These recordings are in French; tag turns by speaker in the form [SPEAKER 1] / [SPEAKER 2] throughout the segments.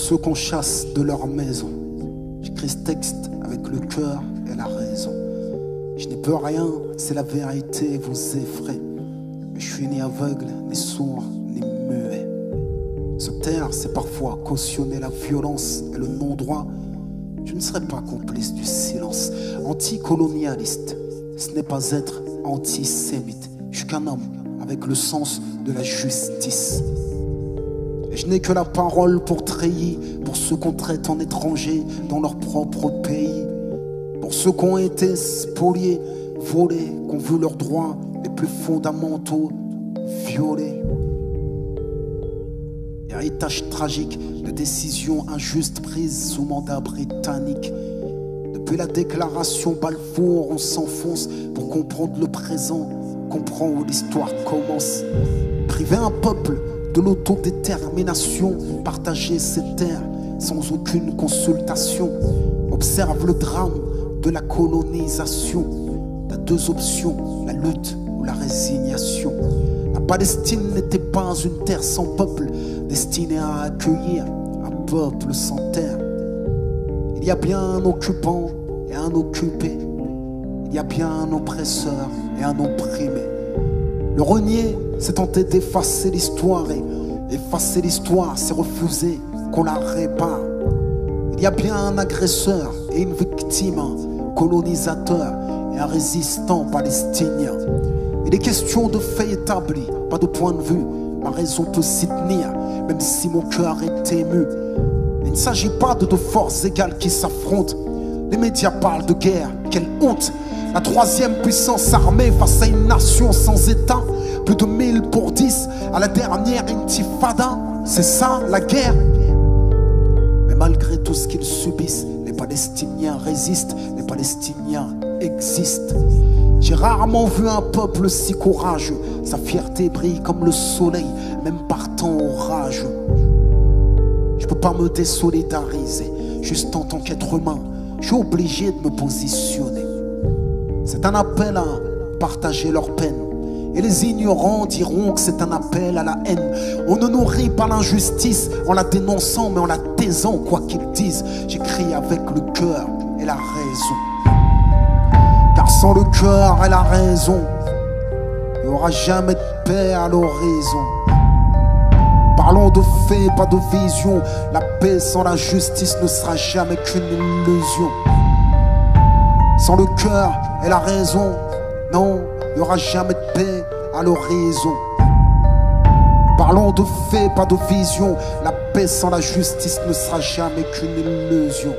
[SPEAKER 1] ceux qu'on chasse de leur maison. J'écris ce texte avec le cœur et la raison. Je n'ai peur rien, c'est la vérité, vous effraie. Mais je suis ni aveugle, ni sourd, ni muet. Se taire, c'est parfois cautionner la violence et le non-droit. Je ne serai pas complice du silence. Anticolonialiste, ce n'est pas être antisémite. Je suis qu'un homme avec le sens de la justice. Et je n'ai que la parole pour treillis, pour ceux qu'on traite en étrangers dans leur propre pays, pour ceux qui ont été spoliés, volés, qui ont vu leurs droits les plus fondamentaux violés. Héritage tragique de décisions injustes prises sous mandat britannique. Depuis la déclaration Balfour, on s'enfonce pour comprendre le présent, comprendre où l'histoire commence. Priver un peuple de l'autodétermination, partager ses terres sans aucune consultation. Observe le drame de la colonisation. T'as deux options, la lutte ou la résignation. La Palestine n'était pas une terre sans peuple, destinée à accueillir un peuple sans terre. Il y a bien un occupant et un occupé. Il y a bien un oppresseur et un opprimé. Le renier, c'est tenter d'effacer l'histoire, et effacer l'histoire, c'est refuser qu'on la répare. Il y a bien un agresseur et une victime, un colonisateur et un résistant palestinien. Il est question de faits établis, pas de point de vue. Ma raison peut s'y tenir, même si mon cœur est ému. Il ne s'agit pas de deux forces égales qui s'affrontent. Les médias parlent de guerre, quelle honte! La troisième puissance armée face à une nation sans état. Plus de 1000 pour 10 à la dernière intifada. C'est ça la guerre. Mais malgré tout ce qu'ils subissent, les Palestiniens résistent, les Palestiniens existent. J'ai rarement vu un peuple si courageux. Sa fierté brille comme le soleil, même par temps orageux. Je peux pas me désolidariser, juste en tant qu'être humain, je suis obligé de me positionner. C'est un appel à partager leur peine. Et les ignorants diront que c'est un appel à la haine. On ne nourrit pas l'injustice en la dénonçant, mais en la taisant, quoi qu'ils disent. J'écris avec le cœur et la raison. Car sans le cœur et la raison, il n'y aura jamais de paix à l'horizon. Parlons de faits, pas de vision. La paix sans la justice ne sera jamais qu'une illusion. Sans le cœur et la raison, non, il n'y aura jamais de paix à l'horizon. Parlons de faits, pas de vision. La paix sans la justice ne sera jamais qu'une illusion.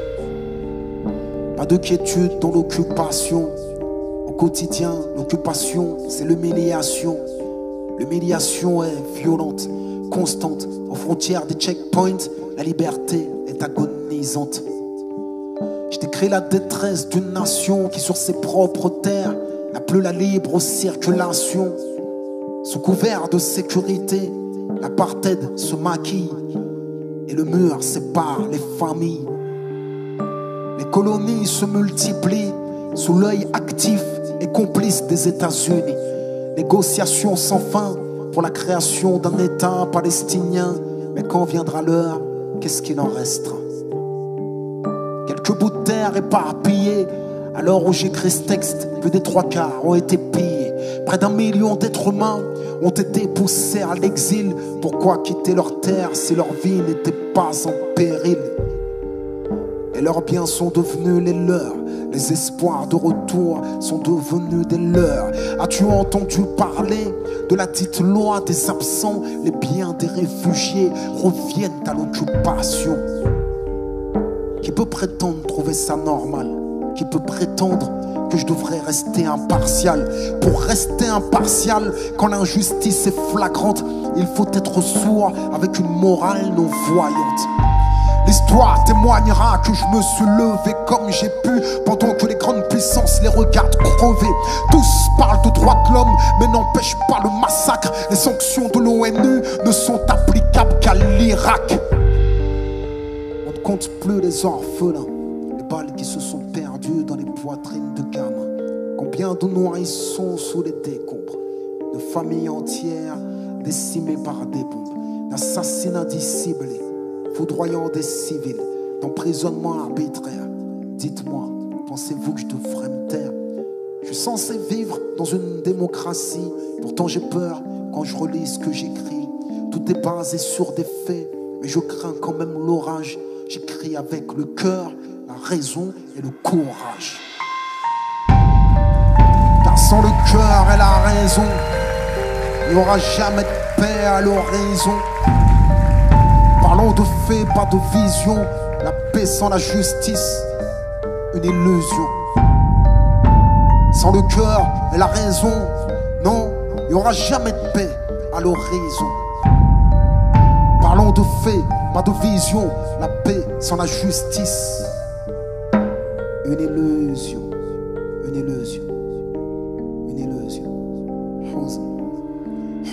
[SPEAKER 1] Pas de quiétude dans l'occupation. Au quotidien, l'occupation, c'est l'humiliation. L'humiliation est violente, constante. Aux frontières des checkpoints, la liberté est agonisante. Je décris la détresse d'une nation qui sur ses propres terres n'a plus la libre circulation. Sous couvert de sécurité, l'apartheid se maquille et le mur sépare les familles. Les colonies se multiplient sous l'œil actif et complice des États-Unis. Négociations sans fin pour la création d'un État palestinien. Mais quand viendra l'heure, qu'est-ce qu'il en restera? Quelques bouts de terre éparpillés. À l'heure où j'écris ce texte, plus des 3/4 ont été pillés. Près d'1 million d'êtres humains ont été poussés à l'exil. Pourquoi quitter leur terre si leur vie n'était pas en péril? Et leurs biens sont devenus les leurs. Les espoirs de retour sont devenus des leurs. As-tu entendu parler de la dite loi des absents? Les biens des réfugiés reviennent à l'occupation. Qui peut prétendre trouver ça normal? Qui peut prétendre que je devrais rester impartial? Pour rester impartial, quand l'injustice est flagrante, il faut être sourd avec une morale non-voyante. L'histoire témoignera que je me suis levé comme j'ai pu, pendant que les grandes puissances les regardent crever. Tous parlent de droits de l'homme, mais n'empêchent pas le massacre. Les sanctions de l'ONU ne sont applicables qu'à l'Irak. On ne compte plus les orphelins, les balles qui se sont perdues dans les poitrines de gamins. Combien de nourrissons sous les décombres, de familles entières décimées par des bombes, d'assassinats dissimulés, foudroyant des civils, d'emprisonnement arbitraire. Dites-moi, pensez-vous que je devrais me taire? Je suis censé vivre dans une démocratie, pourtant j'ai peur quand je relis ce que j'écris. Tout est basé sur des faits, mais je crains quand même l'orage. J'écris avec le cœur, la raison et le courage. Car sans le cœur et la raison, il n'y aura jamais de paix à l'horizon. Parlons de faits, pas de vision. La paix sans la justice, une illusion. Sans le cœur et la raison, non, il n'y aura jamais de paix à l'horizon. Parlons de faits, pas de vision. La paix sans la justice, une illusion, une illusion, une illusion.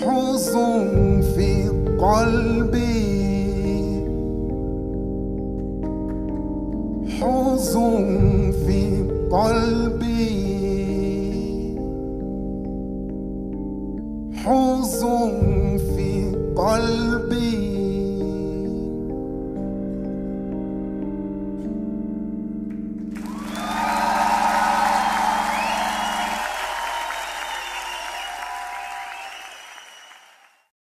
[SPEAKER 1] حزن في قلبي، حزن في قلبي، حزن في قلبي.